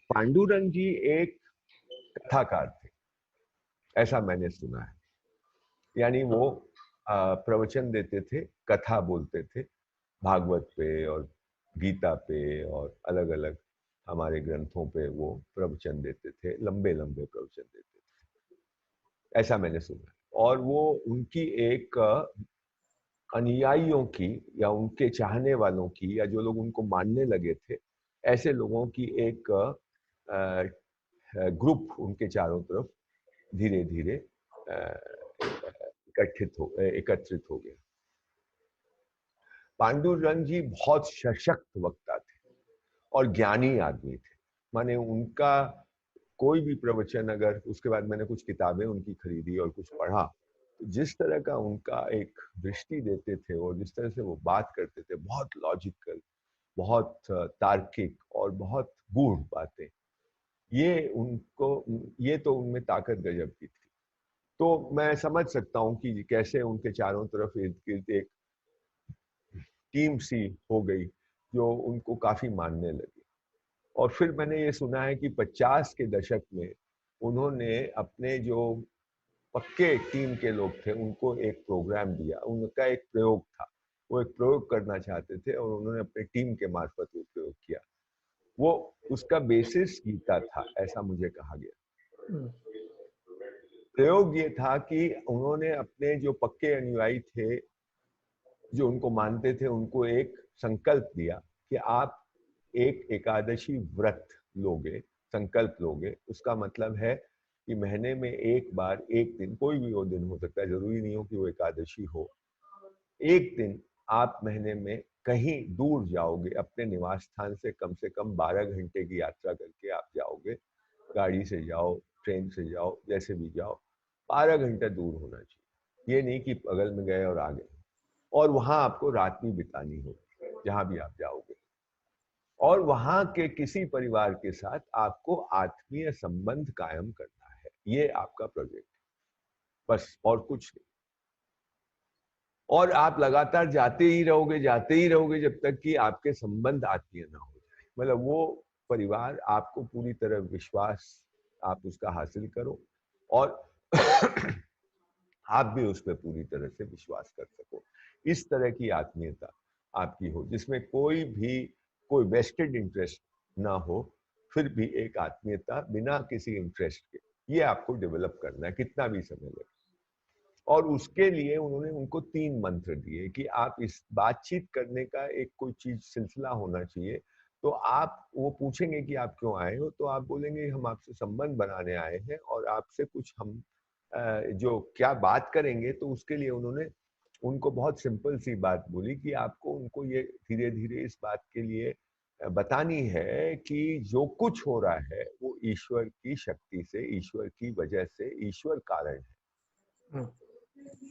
पांडुरंग जी एक कथाकार थे, ऐसा मैंने सुना है। यानी वो प्रवचन देते थे, कथा बोलते थे, भागवत पे और गीता पे और अलग अलग हमारे ग्रंथों पे वो प्रवचन देते थे, लंबे लंबे प्रवचन देते थे, ऐसा मैंने सुना है। और वो उनकी एक अनुयायियों की या उनके चाहने वालों की या जो लोग उनको मानने लगे थे, ऐसे लोगों की एक ग्रुप उनके चारों तरफ धीरे धीरे एकत्रित हो गया। पांडुरंग जी बहुत सशक्त वक्ता थे और ज्ञानी आदमी थे। माने उनका कोई भी प्रवचन, अगर उसके बाद मैंने कुछ किताबें उनकी खरीदी और कुछ पढ़ा, तो जिस तरह का उनका एक दृष्टि देते थे और जिस तरह से वो बात करते थे, बहुत लॉजिकल, बहुत तार्किक और बहुत गूढ़ बातें, ये तो उनमें ताकत गजब की थी। तो मैं समझ सकता हूँ कि कैसे उनके चारों तरफ इर्द गिर्द एक टीम सी हो गई जो उनको काफी मानने लगी। और फिर मैंने ये सुना है कि 50 के दशक में उन्होंने अपने जो पक्के टीम के लोग थे उनको एक प्रोग्राम दिया, उनका एक प्रयोग था, वो एक प्रयोग करना चाहते थे और उन्होंने अपने टीम के मार्फत वो प्रयोग किया। वो उसका बेसिस गीता था, ऐसा मुझे कहा गया। प्रयोग ये था कि उन्होंने अपने जो पक्के अनुयायी थे, जो उनको मानते थे, उनको एक संकल्प दिया कि आप एक एकादशी व्रत लोगे, संकल्प लोगे। उसका मतलब है कि महीने में एक बार, एक दिन, कोई भी वो दिन हो सकता है, जरूरी नहीं हो कि वो एकादशी हो, एक दिन आप महीने में कहीं दूर जाओगे, अपने निवास स्थान से कम 12 घंटे की यात्रा करके आप जाओगे। गाड़ी से जाओ, ट्रेन से जाओ, जैसे भी जाओ, 12 घंटा दूर होना चाहिए। ये नहीं कि बगल में गए और आ गए। और वहां आपको रात भी बितानी होगी जहां भी आप जाओगे, और वहां के किसी परिवार के साथ आपको आत्मीय संबंध कायम करना है। ये आपका प्रोजेक्ट है, बस, और कुछ नहीं। और आप लगातार जाते ही रहोगे जब तक कि आपके संबंध आत्मीय ना हो जाए। मतलब वो परिवार आपको पूरी तरह विश्वास, आप उसका हासिल करो और आप भी उस पर पूरी तरह से विश्वास कर सको। इस तरह की आत्मीयता आपकी हो जिसमें कोई वेस्टेड इंटरेस्ट ना हो, फिर भी एक आत्मीयता बिना किसी इंटरेस्ट के, ये आपको डेवलप करना है, कितना भी समय लगे। और उसके लिए उन्होंने उनको 3 मंत्र दिए कि आप इस बातचीत करने का एक कोई चीज सिलसिला होना चाहिए। तो आप, वो पूछेंगे कि आप क्यों आए हो, तो आप बोलेंगे हम आपसे संबंध बनाने आए हैं और आपसे कुछ हम जो क्या बात करेंगे। तो उसके लिए उन्होंने उनको बहुत सिंपल सी बात बोली कि आपको उनको ये धीरे धीरे इस बात के लिए बतानी है कि जो कुछ हो रहा है वो ईश्वर की शक्ति से, ईश्वर की वजह से, ईश्वर कारण है।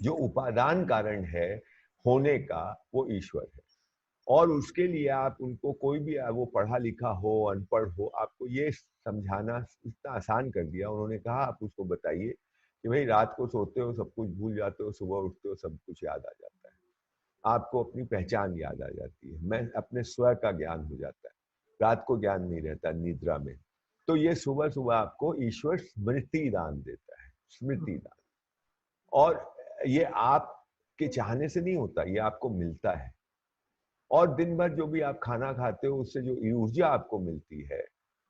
जो उपादान कारण है होने का, वो ईश्वर है। और उसके लिए आप उनको, कोई भी वो पढ़ा लिखा हो अनपढ़ हो, आपको ये समझाना इतना आसान कर दिया। उन्होंने कहा आप उसको बताइए कि भाई रात को सोते हो सब कुछ भूल जाते हो, सुबह उठते हो सब कुछ याद आ जाता है, आपको अपनी पहचान याद आ जाती है, मैं अपने स्व का ज्ञान हो जाता है, रात को ज्ञान नहीं रहता निद्रा में। तो ये सुबह सुबह आपको ईश्वर स्मृति दान देता है, स्मृति दान। और ये आपके चाहने से नहीं होता, ये आपको मिलता है। और दिन भर जो भी आप खाना खाते हो उससे जो ऊर्जा आपको मिलती है,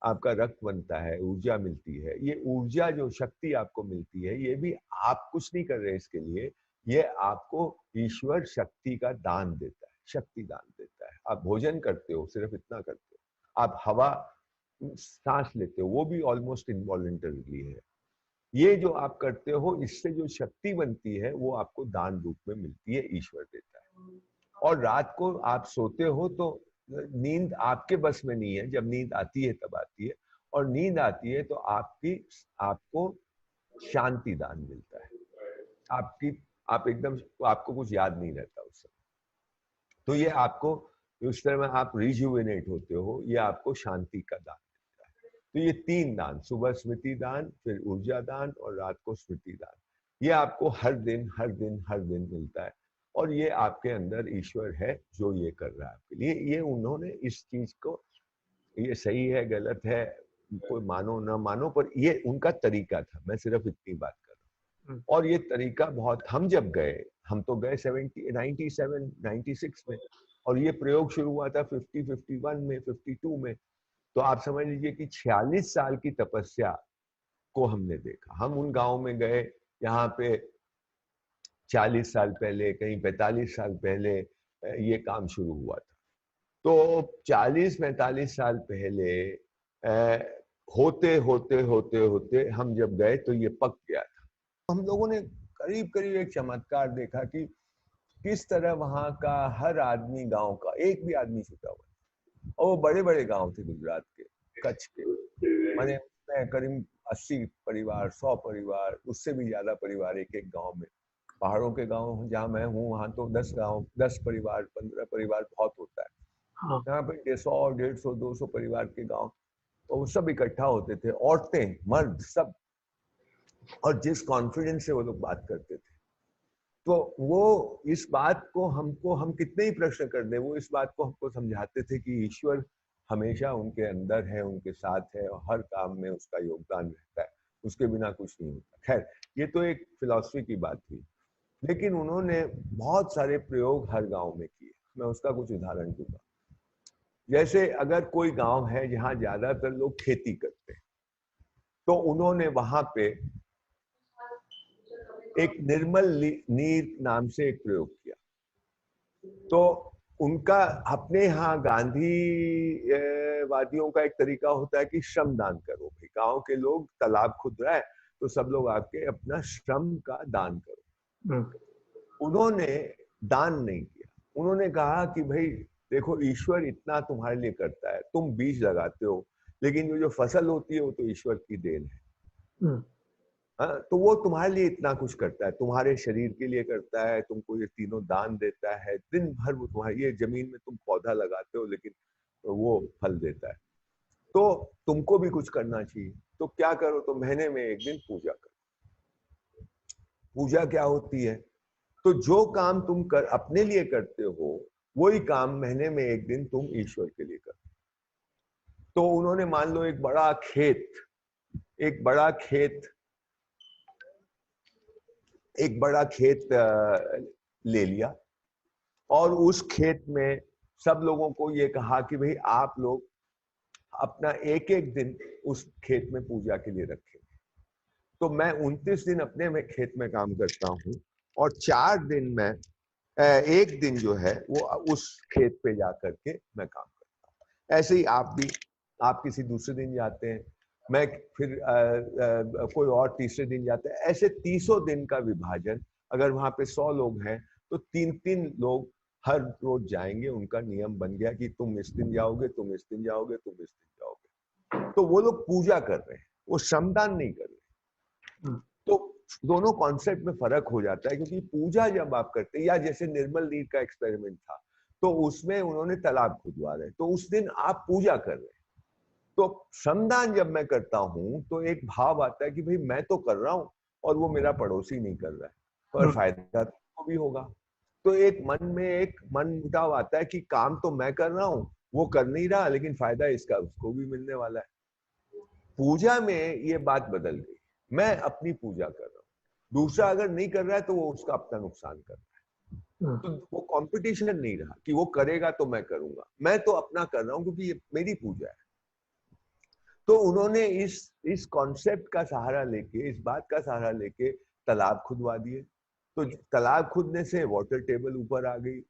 आपका रक्त बनता है, ऊर्जा मिलती है, ये ऊर्जा जो शक्ति आपको मिलती है, ये भी आप कुछ नहीं कर रहे इसके लिए, ये आपको ईश्वर शक्ति का दान देता है, शक्ति दान देता है। आप भोजन करते हो, सिर्फ इतना करते हो, आप हवा सांस लेते हो, वो भी ऑलमोस्ट इनवॉलेंटरीली है। ये जो आप करते हो, इससे जो शक्ति बनती है वो आपको दान रूप में मिलती है, ईश्वर देता है। और रात को आप सोते हो तो नींद आपके बस में नहीं है, जब नींद आती है तब आती है। और नींद आती है तो आपको शांति दान मिलता है। आपकी आप एकदम, आपको कुछ याद नहीं रहता उस समय, तो ये आपको, उस तरह में आप रिजुवेनेट होते हो, ये आपको शांति का दान मिलता है। तो ये 3 दान, सुबह स्मृति दान, फिर ऊर्जा दान और रात को स्मृति दान, ये आपको हर दिन हर दिन हर दिन मिलता है। और ये आपके अंदर ईश्वर है जो ये कर रहा है आपके लिए। ये उन्होंने इस चीज को, ये सही है गलत है कोई मानो ना मानो, पर ये उनका तरीका था, मैं सिर्फ इतनी बात कर रहा हूँ। और ये तरीका बहुत, हम जब गए, हम तो गए 97 96 में, और ये प्रयोग शुरू हुआ था 51 में, 52 में। तो आप समझ लीजिए कि 46 साल की तपस्या को हमने देखा। हम उन गांव में गए, यहाँ पे 40 साल पहले, कहीं 45 साल पहले ये काम शुरू हुआ था। तो 40-45 साल पहले होते होते होते होते हम जब गए तो ये पक गया था। तो हम लोगों ने करीब करीब एक चमत्कार देखा कि किस तरह वहां का हर आदमी, गांव का एक भी आदमी छूटा हुआ, और वो बड़े बड़े गांव थे गुजरात के, कच्छ के, माने करीब 80 परिवार, 100 परिवार, उससे भी ज्यादा परिवार एक एक गांव में। पहाड़ों के गांव जहाँ मैं हूँ वहां तो 10 गांव, 10 परिवार, 15 परिवार बहुत होता है। हाँ। यहाँ पे 100, 150, 200 परिवार के गांव, तो वो सब इकट्ठा होते थे, औरतें, मर्द, सब। और जिस कॉन्फिडेंस से वो लोग बात करते थे, तो वो इस बात को हमको, हम कितने ही प्रश्न कर दे, वो इस बात को हमको समझाते थे कि ईश्वर हमेशा उनके अंदर है, उनके साथ है, और हर काम में उसका योगदान रहता है, उसके बिना कुछ नहीं होता। खैर, ये तो एक फिलॉसफी की बात थी, लेकिन उन्होंने बहुत सारे प्रयोग हर गांव में किए। मैं उसका कुछ उदाहरण दूंगा। जैसे अगर कोई गांव है जहां ज्यादातर लोग खेती करते हैं, तो उन्होंने वहां पे एक निर्मल नीर नाम से एक प्रयोग किया। तो उनका अपने यहाँ गांधी वादियों का एक तरीका होता है कि श्रम दान करो। भाई गांव के लोग तालाब खुद रहे, तो सब लोग आके अपना श्रम का दान करो। उन्होंने दान नहीं किया। उन्होंने कहा कि भाई देखो, ईश्वर इतना तुम्हारे लिए करता है, तुम बीज लगाते हो, लेकिन जो फसल होती है वो तो ईश्वर की देन है। तो वो तुम्हारे लिए इतना कुछ करता है, तुम्हारे शरीर के लिए करता है, तुमको ये तीनों दान देता है, दिन भर वो तुम्हारी, ये जमीन में तुम पौधा लगाते हो लेकिन वो फल देता है, तो तुमको भी कुछ करना चाहिए। तो क्या करो, तो महीने में एक दिन पूजा करो। पूजा क्या होती है? तो जो काम तुम अपने लिए करते हो, वही काम महीने में एक दिन तुम ईश्वर के लिए करो। तो उन्होंने मान लो एक बड़ा खेत ले लिया, और उस खेत में सब लोगों को ये कहा कि भाई आप लोग अपना एक एक दिन उस खेत में पूजा के लिए रखेंगे। तो मैं 29 दिन अपने में खेत में काम करता हूँ, और 4 दिन में एक दिन जो है वो उस खेत पे जा करके मैं काम करता हूँ। ऐसे ही आप किसी दूसरे दिन जाते हैं, मैं फिर कोई और तीसरे दिन जाता है। ऐसे 30 दिन का विभाजन, अगर वहां पे 100 लोग हैं तो 3-3 लोग हर रोज जाएंगे। उनका नियम बन गया कि तुम इस दिन जाओगे, तुम इस दिन जाओगे, तुम इस दिन जाओगे। तो वो लोग पूजा कर रहे हैं, वो श्रमदान नहीं कर रहे। तो दोनों कॉन्सेप्ट में फर्क हो जाता है, क्योंकि पूजा जब आप करते हैं, या जैसे निर्मल नीर का एक्सपेरिमेंट था, तो उसमें उन्होंने तालाब खुदवा रहे, तो उस दिन आप पूजा कर रहे हैं। तो श्रमदान जब मैं करता हूं तो एक भाव आता है कि भाई मैं तो कर रहा हूं और वो मेरा पड़ोसी नहीं कर रहा है, पर फायदा तो भी होगा। तो एक मन में एक मन मुटाव आता है कि काम तो मैं कर रहा हूं, वो कर नहीं रहा, लेकिन फायदा इसका उसको भी मिलने वाला है। पूजा में ये बात बदल गई, मैं अपनी पूजा कर रहा हूँ, दूसरा अगर नहीं कर रहा है तो वो उसका अपना नुकसान कर रहा है। तो वो कंपटीशन नहीं रहा कि वो करेगा तो मैं करूंगा, मैं तो अपना कर रहा हूँ क्योंकि ये मेरी पूजा है। तो उन्होंने इस कॉन्सेप्ट का सहारा लेके, इस बात का सहारा लेके तालाब खुदवा दिए। तो तालाब खुदने से वाटर टेबल ऊपर आ गई,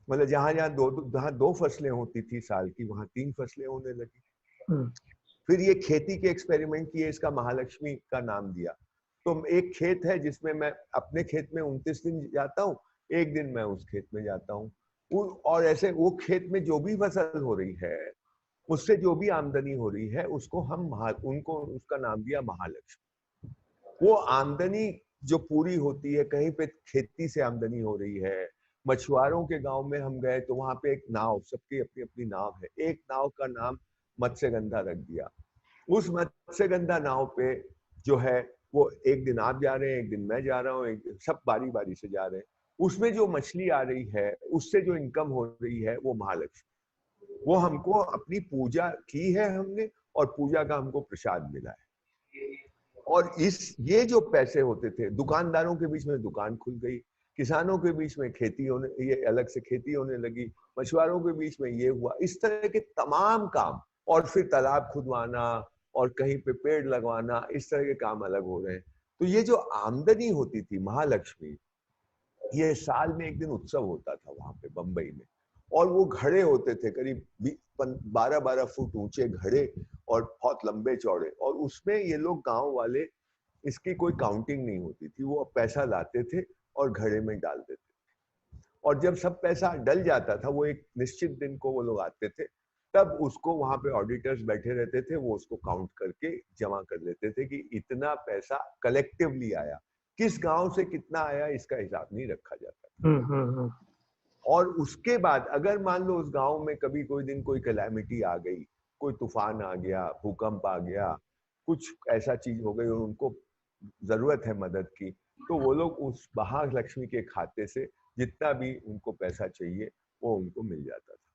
मतलब जहां जहां 2 फसलें होती थी साल की, वहां 3 फसलें होने लगी। फिर ये खेती के एक्सपेरिमेंट किए, इसका महालक्ष्मी का नाम दिया। तो एक खेत है जिसमें मैं अपने खेत में 29 दिन जाता हूँ, एक दिन मैं उस खेत में जाता हूँ, और ऐसे वो खेत में जो भी फसल हो रही है, उससे जो भी आमदनी हो रही है, उसको हम उनको उसका नाम दिया महालक्ष्मी। वो आमदनी जो पूरी होती है, कहीं पे खेती से आमदनी हो रही है, मछुआरों के गांव में हम गए तो वहां पे एक नाव, सबकी अपनी अपनी नाव है, एक नाव का नाम मत्स्यगंधा रख दिया। उस मत्स्यगंधा नाव पे जो है वो एक दिन आप जा रहे हैं, एक दिन मैं जा रहा हूँ, सब बारी बारी से जा रहे हैं। उसमें जो मछली आ रही है, उससे जो इनकम हो रही है, वो महालक्ष्मी। वो हमको अपनी पूजा की है हमने, और पूजा का हमको प्रसाद मिला है। और ये जो पैसे होते थे, दुकानदारों के बीच में दुकान खुल गई, किसानों के बीच में खेती होने, ये अलग से खेती होने लगी, मछुआरों के बीच में ये हुआ, इस तरह के तमाम काम, और फिर तालाब खुदवाना और कहीं पे पेड़ लगवाना, इस तरह के काम अलग हो रहे हैं। तो ये जो आमदनी होती थी महालक्ष्मी, ये साल में एक दिन उत्सव होता था वहां पे बंबई में, और वो घड़े होते थे करीब 12-12 फुट ऊंचे घड़े और बहुत लंबे चौड़े, और उसमें ये लोग गांव वाले, इसकी कोई काउंटिंग नहीं होती थी, वो पैसा लाते थे और घड़े में डाल देते थे, और जब सब पैसा डल जाता था, वो एक निश्चित दिन को वो लोग आते थे, तब उसको वहां पे ऑडिटर्स बैठे रहते थे, वो उसको काउंट करके जमा कर लेते थे कि इतना पैसा कलेक्टिवली आया। किस गांव से कितना आया इसका हिसाब नहीं रखा जाता। और उसके बाद अगर मान लो उस गांव में कभी कोई दिन कोई कैलामिटी आ गई, कोई तूफान आ गया, भूकंप आ गया, कुछ ऐसा चीज हो गई और उनको जरूरत है मदद की, तो वो लोग उस महालक्ष्मी के खाते से जितना भी उनको पैसा चाहिए वो उनको मिल जाता था।